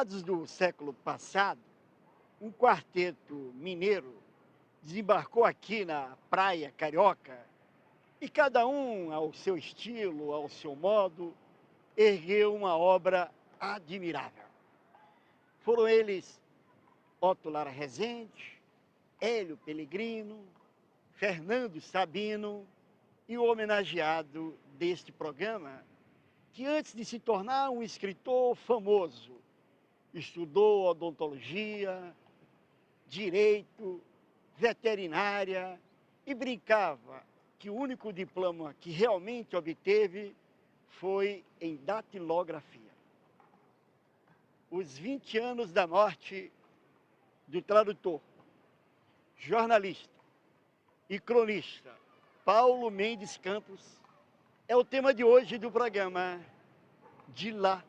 meados do século passado, um quarteto mineiro desembarcou aqui na praia carioca e cada um, ao seu estilo, ao seu modo, ergueu uma obra admirável. Foram eles Otto Lara Rezende, Hélio Pellegrino, Fernando Sabino e o homenageado deste programa, que antes de se tornar um escritor famoso, estudou odontologia, direito, veterinária e brincava que o único diploma que realmente obteve foi em datilografia. Os 20 anos da morte do tradutor, jornalista e cronista Paulo Mendes Campos é o tema de hoje do programa De Lá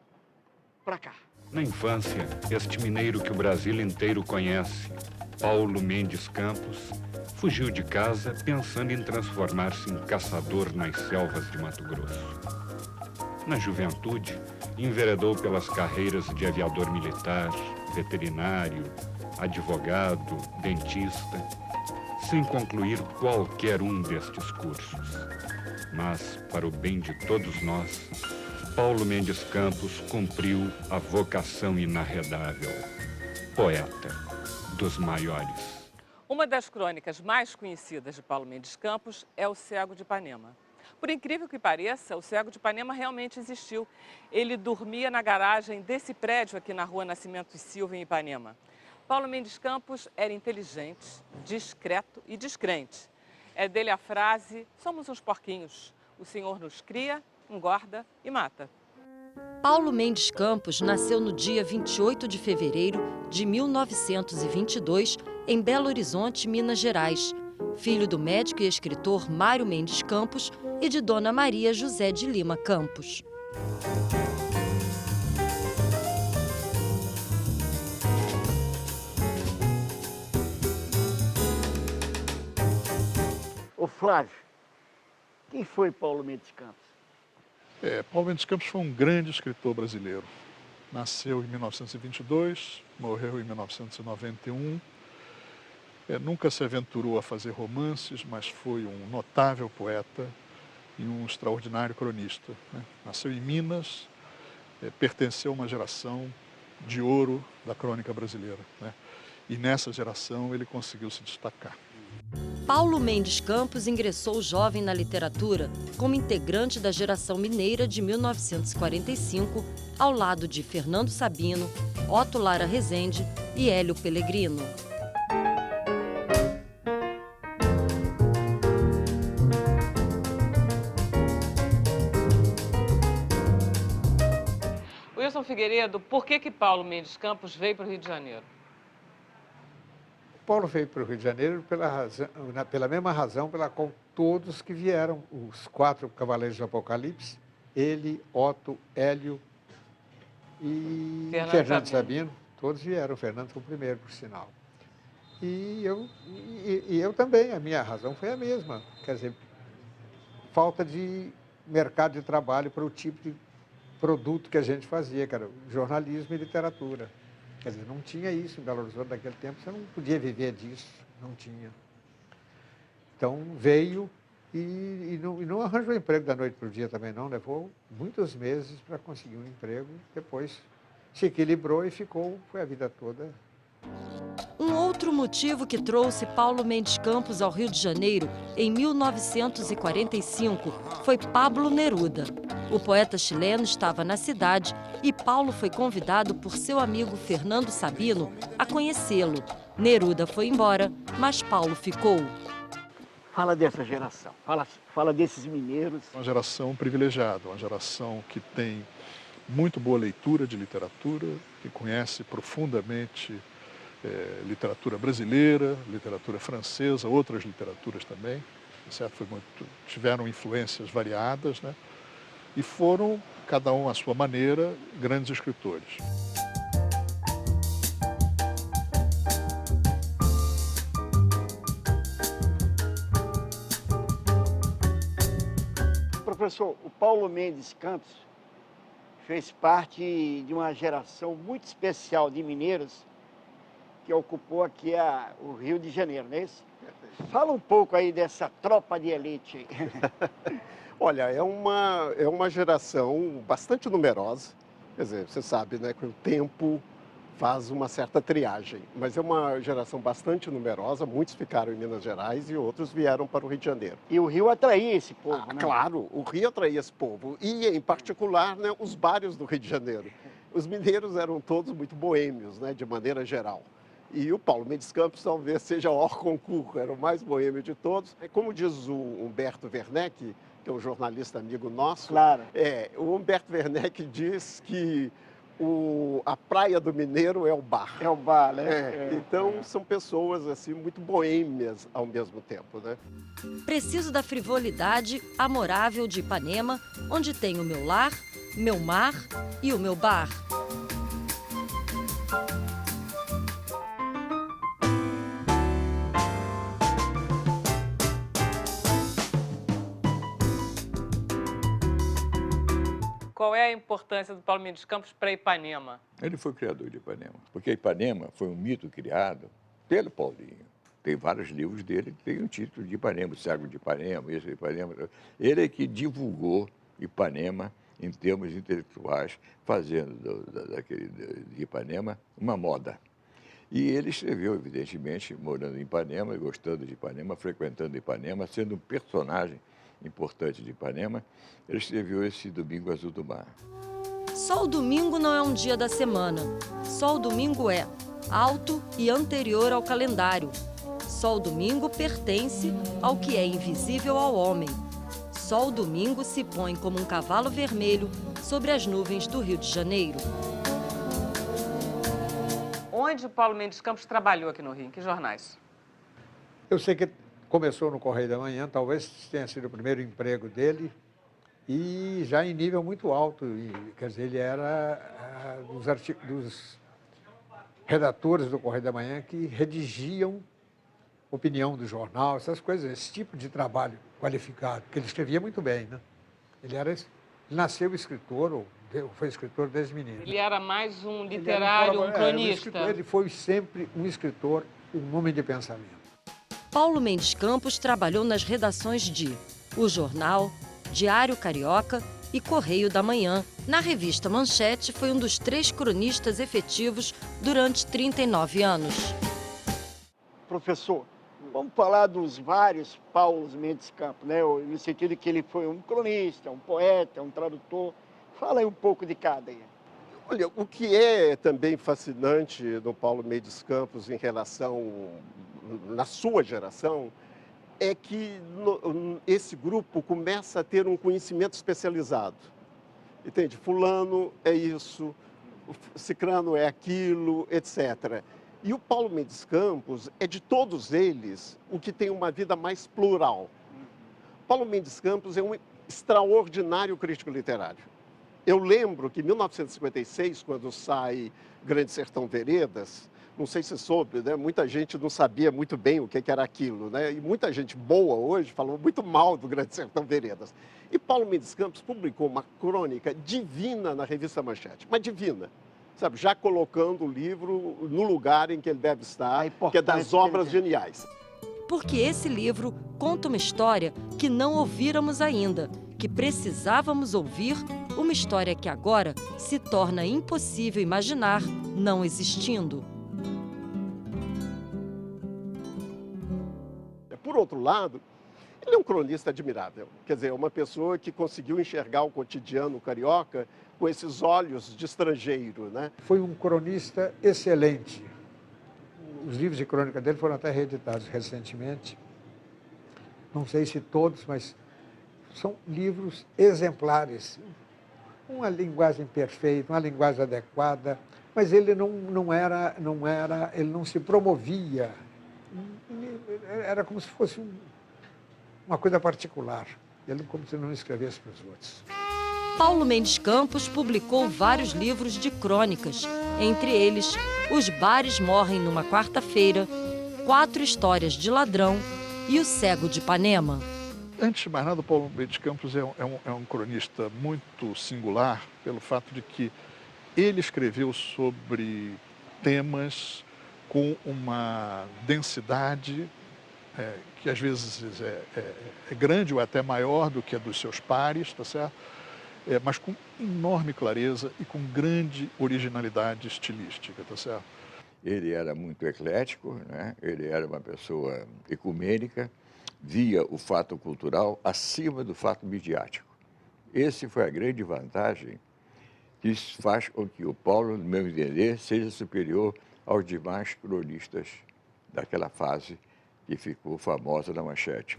Pra Cá. Na infância, este mineiro que o Brasil inteiro conhece, Paulo Mendes Campos, fugiu de casa pensando em transformar-se em caçador nas selvas de Mato Grosso. Na juventude, enveredou pelas carreiras de aviador militar, veterinário, advogado, dentista, sem concluir qualquer um destes cursos. Mas, para o bem de todos nós, Paulo Mendes Campos cumpriu a vocação inarredável, poeta dos maiores. Uma das crônicas mais conhecidas de Paulo Mendes Campos é O Cego de Ipanema. Por incrível que pareça, o Cego de Ipanema realmente existiu. Ele dormia na garagem desse prédio aqui na rua Nascimento e Silva, em Ipanema. Paulo Mendes Campos era inteligente, discreto e descrente. É dele a frase: somos uns porquinhos, o Senhor nos cria, engorda e mata. Paulo Mendes Campos nasceu no dia 28 de fevereiro de 1922, em Belo Horizonte, Minas Gerais. Filho do médico e escritor Mário Mendes Campos e de Dona Maria José de Lima Campos. Ô Flávio, quem foi Paulo Mendes Campos? Paulo Mendes Campos foi um grande escritor brasileiro. Nasceu em 1922, morreu em 1991. Nunca se aventurou a fazer romances, mas foi um notável poeta e um extraordinário cronista, né? Nasceu em Minas, pertenceu a uma geração de ouro da crônica brasileira, né? E nessa geração ele conseguiu se destacar. Paulo Mendes Campos ingressou jovem na literatura como integrante da geração mineira de 1945, ao lado de Fernando Sabino, Otto Lara Rezende e Hélio Pellegrino. Wilson Figueiredo, por que Paulo Mendes Campos veio para o Rio de Janeiro? Paulo veio para o Rio de Janeiro pela mesma razão pela qual todos que vieram, os 4 cavaleiros do Apocalipse, ele, Otto, Hélio e Fernando Sabino, todos vieram. O Fernando foi o primeiro, por sinal. E eu também, a minha razão foi a mesma. Quer dizer, falta de mercado de trabalho para o tipo de produto que a gente fazia, que era jornalismo e literatura. Quer dizer, não tinha isso em Belo Horizonte naquele tempo, você não podia viver disso, não tinha. Então veio e não arranjou emprego da noite para o dia também não, levou muitos meses para conseguir um emprego, depois se equilibrou e foi a vida toda. Um outro motivo que trouxe Paulo Mendes Campos ao Rio de Janeiro em 1945 foi Pablo Neruda. O poeta chileno estava na cidade e Paulo foi convidado por seu amigo Fernando Sabino a conhecê-lo. Neruda foi embora, mas Paulo ficou. Fala dessa geração, fala desses mineiros. Uma geração privilegiada, uma geração que tem muito boa leitura de literatura, que conhece profundamente literatura brasileira, literatura francesa, outras literaturas também, certo? Tiveram influências variadas, né? E foram, cada um à sua maneira, grandes escritores. Professor, o Paulo Mendes Campos fez parte de uma geração muito especial de mineiros que ocupou aqui o Rio de Janeiro, não é isso? Fala um pouco aí dessa tropa de elite. Olha, é uma geração bastante numerosa. Quer dizer, você sabe, né, que o tempo faz uma certa triagem, mas é uma geração bastante numerosa. Muitos ficaram em Minas Gerais e outros vieram para o Rio de Janeiro. E o Rio atraía esse povo, né? Claro, o Rio atraía esse povo. E, em particular, né, os bairros do Rio de Janeiro. Os mineiros eram todos muito boêmios, né, de maneira geral. E o Paulo Mendes Campos talvez seja o hors concurso, era o mais boêmio de todos. Como diz o Humberto Werneck, que é um jornalista amigo nosso, Claro. O Humberto Werneck diz que a praia do mineiro é o bar. É o bar, né? Então, são pessoas assim muito boêmias ao mesmo tempo, né? Preciso da frivolidade amorável de Ipanema, onde tem o meu lar, meu mar e o meu bar. Qual é a importância do Paulo Mendes Campos para Ipanema? Ele foi o criador de Ipanema, porque Ipanema foi um mito criado pelo Paulinho. Tem vários livros dele que tem o título de Ipanema, o Cego de Ipanema, esse de Ipanema. Ele é que divulgou Ipanema em termos intelectuais, fazendo de Ipanema uma moda. E ele escreveu, evidentemente, morando em Ipanema, gostando de Ipanema, frequentando Ipanema, sendo um personagem importante de Ipanema, ele escreveu esse Domingo Azul do Mar. Só o domingo não é um dia da semana. Só o domingo é alto e anterior ao calendário. Só o domingo pertence ao que é invisível ao homem. Só o domingo se põe como um cavalo vermelho sobre as nuvens do Rio de Janeiro. Onde o Paulo Mendes Campos trabalhou aqui no Rio? Em que jornais? Eu sei que começou no Correio da Manhã, talvez tenha sido o primeiro emprego dele, e já em nível muito alto. Quer dizer, ele era dos redatores do Correio da Manhã que redigiam opinião do jornal, essas coisas, esse tipo de trabalho qualificado, porque ele escrevia muito bem, né? Ele nasceu escritor, ou foi escritor desde menino. Ele era mais um literário, um cronista. Ele foi sempre um escritor, um homem de pensamento. Paulo Mendes Campos trabalhou nas redações de O Jornal, Diário Carioca e Correio da Manhã. Na revista Manchete, foi um dos 3 cronistas efetivos durante 39 anos. Professor, vamos falar dos vários Paulos Mendes Campos, né? No sentido que ele foi um cronista, um poeta, um tradutor. Fala aí um pouco de cada aí. Olha, o que é também fascinante no Paulo Mendes Campos em relação, na sua geração, é que esse grupo começa a ter um conhecimento especializado. Entende? Fulano é isso, cicrano é aquilo, etc. E o Paulo Mendes Campos é de todos eles o que tem uma vida mais plural. Paulo Mendes Campos é um extraordinário crítico literário. Eu lembro que em 1956, quando sai Grande Sertão Veredas, não sei se soube, né? Muita gente não sabia muito bem o que era aquilo, né? E muita gente boa hoje falou muito mal do Grande Sertão Veredas. E Paulo Mendes Campos publicou uma crônica divina na revista Manchete, mas divina, sabe? Já colocando o livro no lugar em que ele deve estar, que é das obras geniais. Porque esse livro conta uma história que não ouvíramos ainda, que precisávamos ouvir, uma história que agora se torna impossível imaginar não existindo. Por outro lado, ele é um cronista admirável. Quer dizer, é uma pessoa que conseguiu enxergar o cotidiano carioca com esses olhos de estrangeiro, né? Foi um cronista excelente. Os livros de crônica dele foram até reeditados recentemente. Não sei se todos, mas são livros exemplares. Uma linguagem perfeita, uma linguagem adequada, mas ele ele não se promovia. Era como se fosse uma coisa particular. Ele como se não escrevesse para os outros. Paulo Mendes Campos publicou vários livros de crônicas, entre eles Os Bares Morrem numa Quarta-feira, 4 Histórias de Ladrão e O Cego de Ipanema. Antes de mais nada, o Paulo Mendes Campos é um cronista muito singular pelo fato de que ele escreveu sobre temas com uma densidade que às vezes é grande ou até maior do que a dos seus pares, tá certo? Mas com enorme clareza e com grande originalidade estilística, tá certo? Ele era muito eclético, né? Ele era uma pessoa ecumênica, via o fato cultural acima do fato midiático. Esse foi a grande vantagem que faz com que o Paulo, no meu entender, seja superior aos demais cronistas daquela fase que ficou famosa na manchete.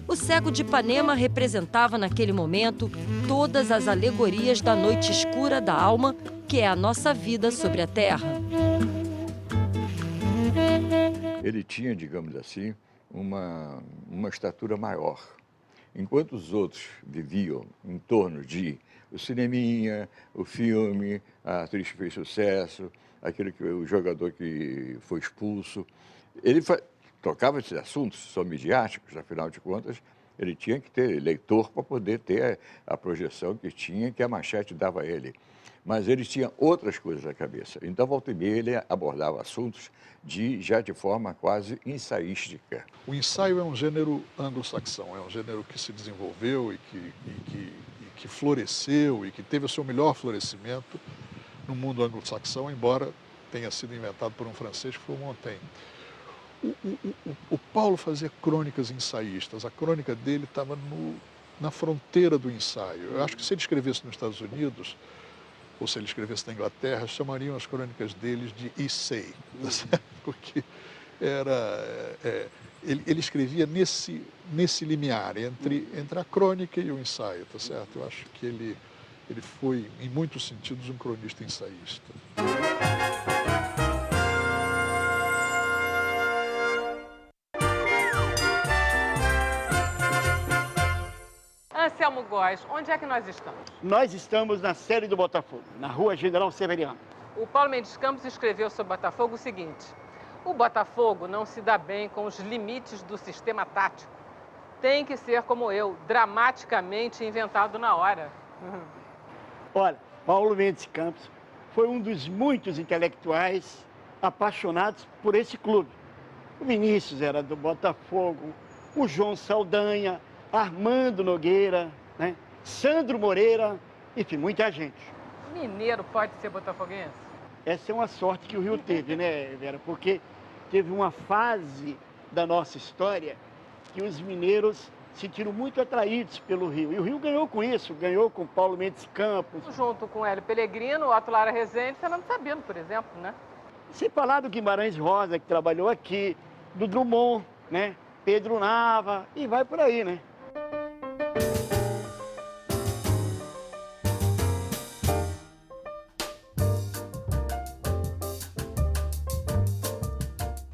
O Cego de Ipanema representava naquele momento todas as alegorias da noite escura da alma, que é a nossa vida sobre a terra. Ele tinha, digamos assim, uma estatura maior. Enquanto os outros viviam em torno de o cineminha, o filme, a atriz que fez sucesso, o jogador que foi expulso, ele tocava esses assuntos, são midiáticos, afinal de contas, ele tinha que ter leitor para poder ter a projeção que tinha, que a manchete dava a ele. Mas ele tinha outras coisas na cabeça. Então, volta e meia, ele abordava assuntos já de forma quase ensaística. O ensaio é um gênero anglo-saxão, é um gênero que se desenvolveu e que floresceu e que teve o seu melhor florescimento no mundo anglo-saxão, embora tenha sido inventado por um francês que foi o Montaigne. O Paulo fazia crônicas ensaístas, a crônica dele estava na fronteira do ensaio. Eu acho que se ele escrevesse nos Estados Unidos, ou se ele escrevesse na Inglaterra, chamariam as crônicas deles de essay, porque ele escrevia nesse limiar entre a crônica e o ensaio, tá certo? Eu acho que ele foi, em muitos sentidos, um cronista ensaísta. Anselmo Góes, onde é que nós estamos? Nós estamos na sede do Botafogo, na Rua General Severiano. O Paulo Mendes Campos escreveu sobre o Botafogo o seguinte: o Botafogo não se dá bem com os limites do sistema tático. Tem que ser como eu, dramaticamente inventado na hora. Olha, Paulo Mendes Campos foi um dos muitos intelectuais apaixonados por esse clube. O Vinícius era do Botafogo, o João Saldanha, Armando Nogueira, né? Sandro Moreira, enfim, muita gente. Mineiro pode ser botafoguense? Essa é uma sorte que o Rio teve, né, Vera? Porque teve uma fase da nossa história que os mineiros se sentiram muito atraídos pelo Rio. E o Rio ganhou com isso, ganhou com Paulo Mendes Campos. Junto com Hélio Pellegrino, Otto Lara Rezende, Fernando Sabino, por exemplo, né? Sem falar do Guimarães Rosa, que trabalhou aqui, do Drummond, né? Pedro Nava, e vai por aí, né?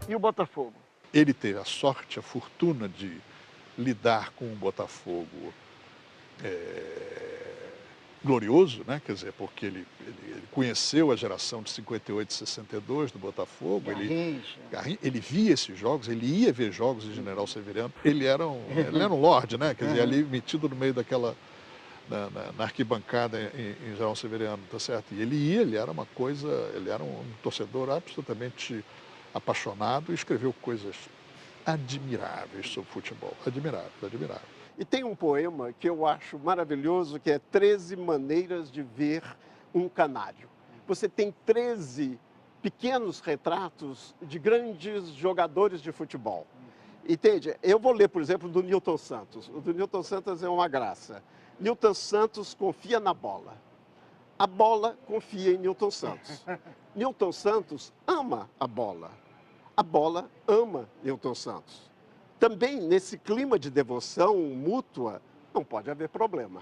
E o Botafogo? Ele teve a sorte, a fortuna de lidar com um Botafogo glorioso, né? Quer dizer, porque ele conheceu a geração de 58 e 62 do Botafogo, ele via esses jogos, ele ia ver jogos de General Severiano, ele era um lorde, né? Quer dizer, ali metido no meio daquela, na arquibancada em General Severiano, tá certo? E ele era uma coisa, ele era um torcedor absolutamente apaixonado e escreveu coisas admiráveis sobre futebol, admirável. E tem um poema que eu acho maravilhoso, que é 13 maneiras de ver um canário. Você tem 13 pequenos retratos de grandes jogadores de futebol. Entende? Eu vou ler, por exemplo, do Nilton Santos. O do Nilton Santos é uma graça. Nilton Santos confia na bola. A bola confia em Nilton Santos. Nilton Santos ama a bola. A bola ama Nilton Santos. Também, nesse clima de devoção mútua, não pode haver problema.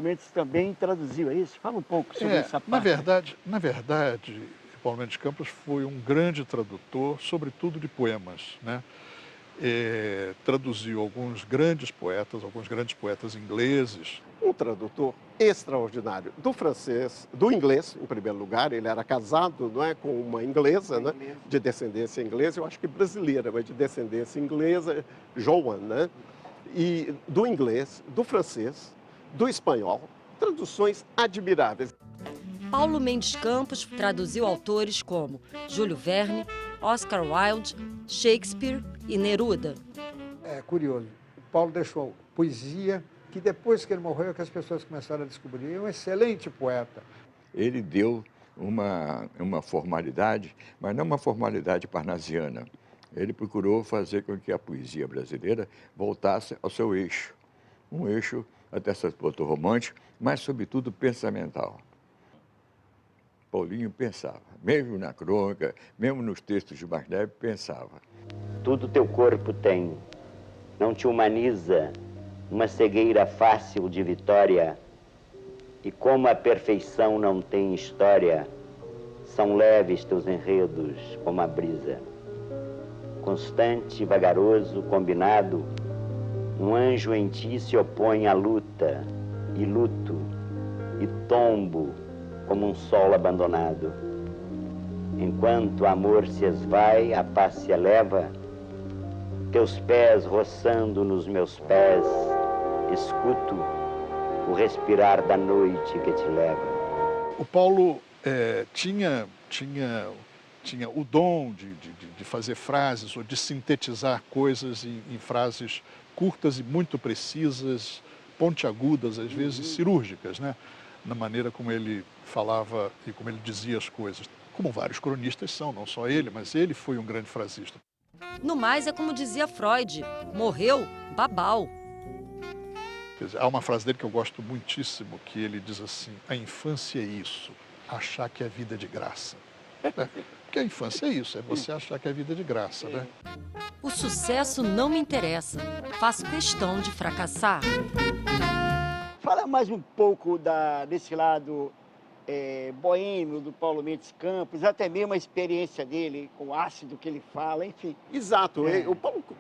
Mendes também traduziu, é isso? Fala um pouco sobre essa parte. Na verdade, Paulo Mendes Campos foi um grande tradutor, sobretudo de poemas, né? Traduziu alguns grandes poetas ingleses. Um tradutor extraordinário do francês, do inglês, em primeiro lugar. Ele era casado, não é, com uma inglesa, né, de descendência inglesa, eu acho que brasileira, mas de descendência inglesa, Joan, né? E do inglês, do francês, do espanhol, traduções admiráveis. Paulo Mendes Campos traduziu autores como Júlio Verne, Oscar Wilde, Shakespeare e Neruda. É curioso, o Paulo deixou poesia, que depois que ele morreu, que as pessoas começaram a descobrir, é um excelente poeta. Ele deu uma formalidade, mas não uma formalidade parnasiana. Ele procurou fazer com que a poesia brasileira voltasse ao seu eixo. Um eixo até certo ponto romântico, mas sobretudo pensamental. Paulinho pensava, mesmo na crônica, mesmo nos textos de mais leve, pensava. Tudo teu corpo tem, não te humaniza, uma cegueira fácil de vitória, e como a perfeição não tem história, são leves teus enredos como a brisa. Constante, vagaroso, combinado, um anjo em ti se opõe à luta, e luto, e tombo, como um sol abandonado. Enquanto o amor se esvai, a paz se eleva, teus pés roçando nos meus pés, escuto o respirar da noite que te leva. O Paulo tinha o dom de fazer frases ou de sintetizar coisas em frases curtas e muito precisas, pontiagudas, às vezes cirúrgicas, né? Na maneira como ele falava e como ele dizia as coisas. Como vários cronistas são, não só ele, mas ele foi um grande frasista. No mais, é como dizia Freud, morreu babau. Quer dizer, há uma frase dele que eu gosto muitíssimo, que ele diz assim: a infância é isso, achar que a vida é de graça. Porque a infância é isso, é você achar que a vida é de graça, né? O sucesso não me interessa, faço questão de fracassar. Fala mais um pouco desse lado boêmio do Paulo Mendes Campos, até mesmo a experiência dele com o ácido que ele fala, enfim. Exato. O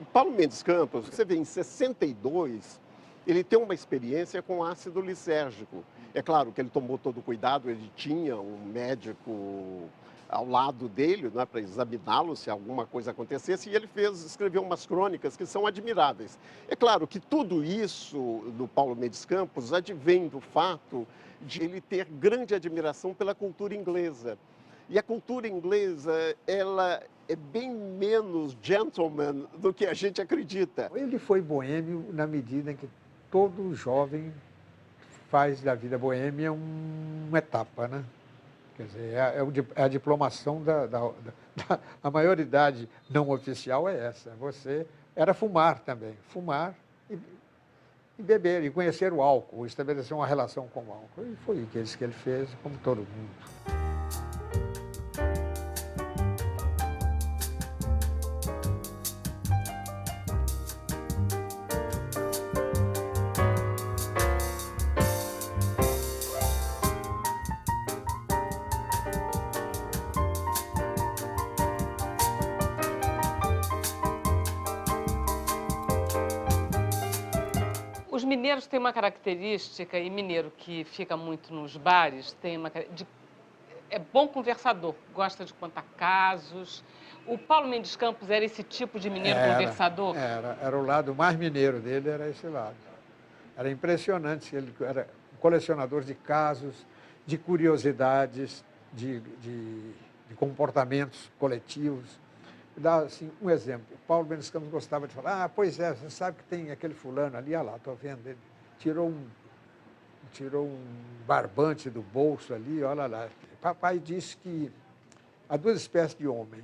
Paulo Mendes Campos, você vê, em 62, ele tem uma experiência com ácido lisérgico. É claro que ele tomou todo o cuidado, ele tinha um médico ao lado dele, né, para examiná-lo se alguma coisa acontecesse, e ele escreveu umas crônicas que são admiráveis. É claro que tudo isso do Paulo Mendes Campos advém do fato de ele ter grande admiração pela cultura inglesa. E a cultura inglesa, ela é bem menos gentleman do que a gente acredita. Ele foi boêmio na medida em que todo jovem faz da vida boêmia uma etapa, né? Quer dizer, é a diplomação a maioridade não oficial é essa. Você era fumar também, fumar e beber, e conhecer o álcool, estabelecer uma relação com o álcool. E foi isso que ele fez, como todo mundo. Os mineiros têm uma característica, e mineiro que fica muito nos bares, é bom conversador, gosta de contar casos. O Paulo Mendes Campos era esse tipo de mineiro conversador? Era o lado mais mineiro dele, era esse lado. Era impressionante, ele era um colecionador de casos, de curiosidades, de comportamentos coletivos. Vou dar assim, um exemplo. O Paulo Mendes Campos gostava de falar: pois é, você sabe que tem aquele fulano ali, olha lá, estou vendo, ele tirou um barbante do bolso ali, olha lá. Papai disse que há duas espécies de homens,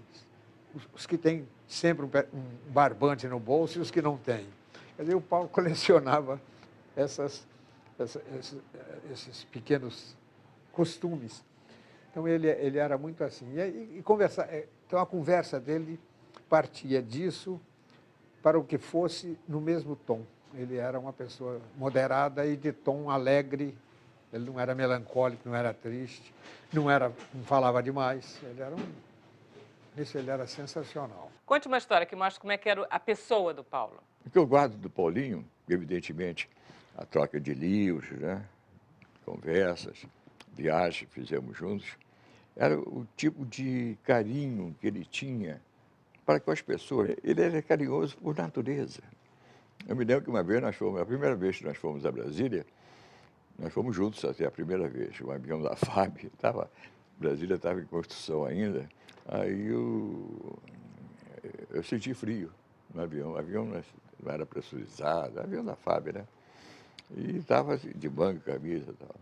os que têm sempre um barbante no bolso e os que não têm. Quer dizer, o Paulo colecionava esses pequenos costumes. Então, ele era muito assim. E conversar, então, a conversa dele partia disso para o que fosse no mesmo tom. Ele era uma pessoa moderada e de tom alegre Ele não era melancólico, não era triste, não falava demais. Isso ele era sensacional. Conte uma história que mostra como é que era a pessoa do Paulo. O que eu guardo do Paulinho, evidentemente, a troca de livros, né? Conversas, viagens que fizemos juntos, era o tipo de carinho que ele tinha para com as pessoas. Ele era carinhoso por natureza. Eu me lembro que uma vez a primeira vez que nós fomos a Brasília, nós fomos juntos até a primeira vez, o avião da FAB, Brasília estava em construção ainda, aí eu senti frio no avião, o avião não era pressurizado, avião da FAB, né? E estava assim, de manga, camisa e tal.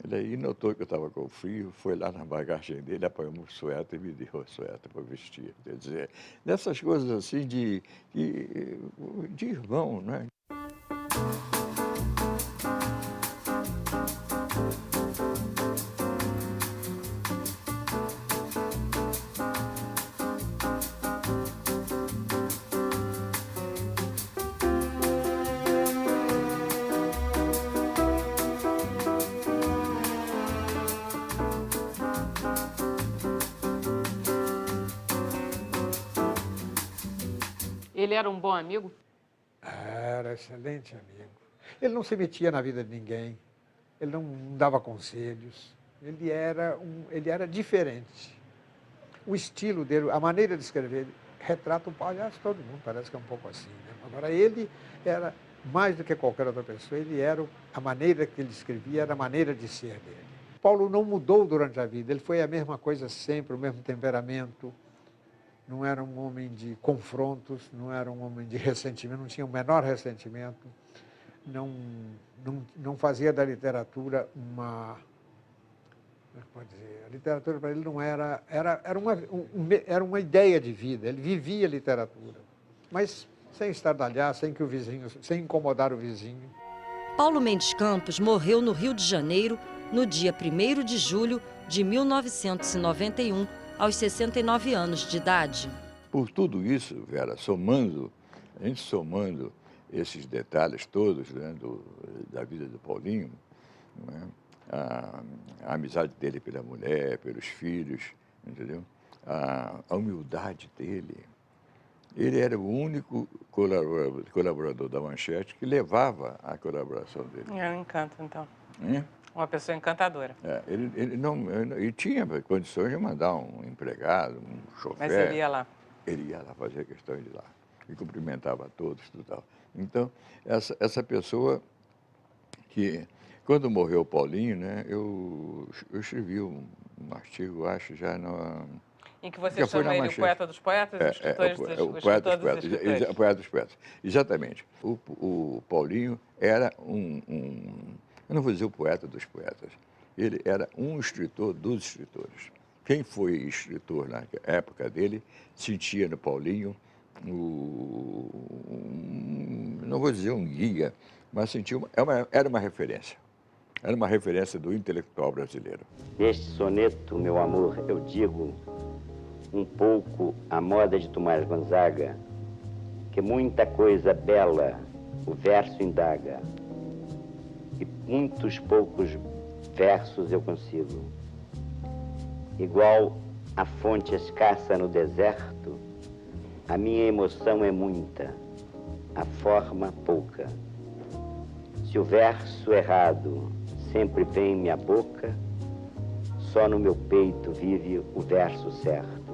Ele aí notou que eu estava com frio, foi lá na bagagem dele, apanhou um suéter e me deu o suéter para vestir. Quer dizer, dessas coisas assim de irmão, né? Ele era um bom amigo? Era excelente amigo. Ele não se metia na vida de ninguém, ele não dava conselhos, ele era diferente. O estilo dele, a maneira de escrever, retrata aliás, todo mundo parece que é um pouco assim, né? Agora, ele era, mais do que qualquer outra pessoa, a maneira que ele escrevia era a maneira de ser dele. Paulo não mudou durante a vida, ele foi a mesma coisa sempre, o mesmo temperamento. Não era um homem de confrontos, não era um homem de ressentimento, não tinha o menor ressentimento, não fazia da literatura uma... Como é que pode dizer? A literatura para ele não era uma ideia de vida, ele vivia a literatura, mas sem estardalhar, sem incomodar o vizinho. Paulo Mendes Campos morreu no Rio de Janeiro no dia 1º de julho de 1991, aos 69 anos de idade. Por tudo isso, Vera, a gente somando esses detalhes todos, né, da vida do Paulinho, né, a amizade dele pela mulher, pelos filhos, entendeu? A humildade dele. Ele era o único colaborador da Manchete que levava a colaboração dele. É um encanto, então. Hein? Uma pessoa encantadora. Ele tinha condições de mandar um empregado, um chofer. Mas ele ia lá. Ele ia lá fazer questão de ir lá. E cumprimentava a todos e tal. Então, essa pessoa que, quando morreu o Paulinho, né, eu escrevi um artigo, acho, já na... Em que você chama ele o poeta dos poetas, o escritor dos escritores. O poeta dos poetas, exatamente. O Paulinho era eu não vou dizer o poeta dos poetas, ele era um escritor dos escritores. Quem foi escritor na época dele sentia no Paulinho, não vou dizer um guia, mas sentia era uma referência. Era uma referência do intelectual brasileiro. Neste soneto, meu amor, eu digo um pouco à moda de Tomás Gonzaga, que muita coisa bela o verso indaga, e muitos poucos versos eu consigo. Igual a fonte escassa no deserto, a minha emoção é muita, a forma pouca. Se o verso errado sempre vem em minha boca, só no meu peito vive o verso certo.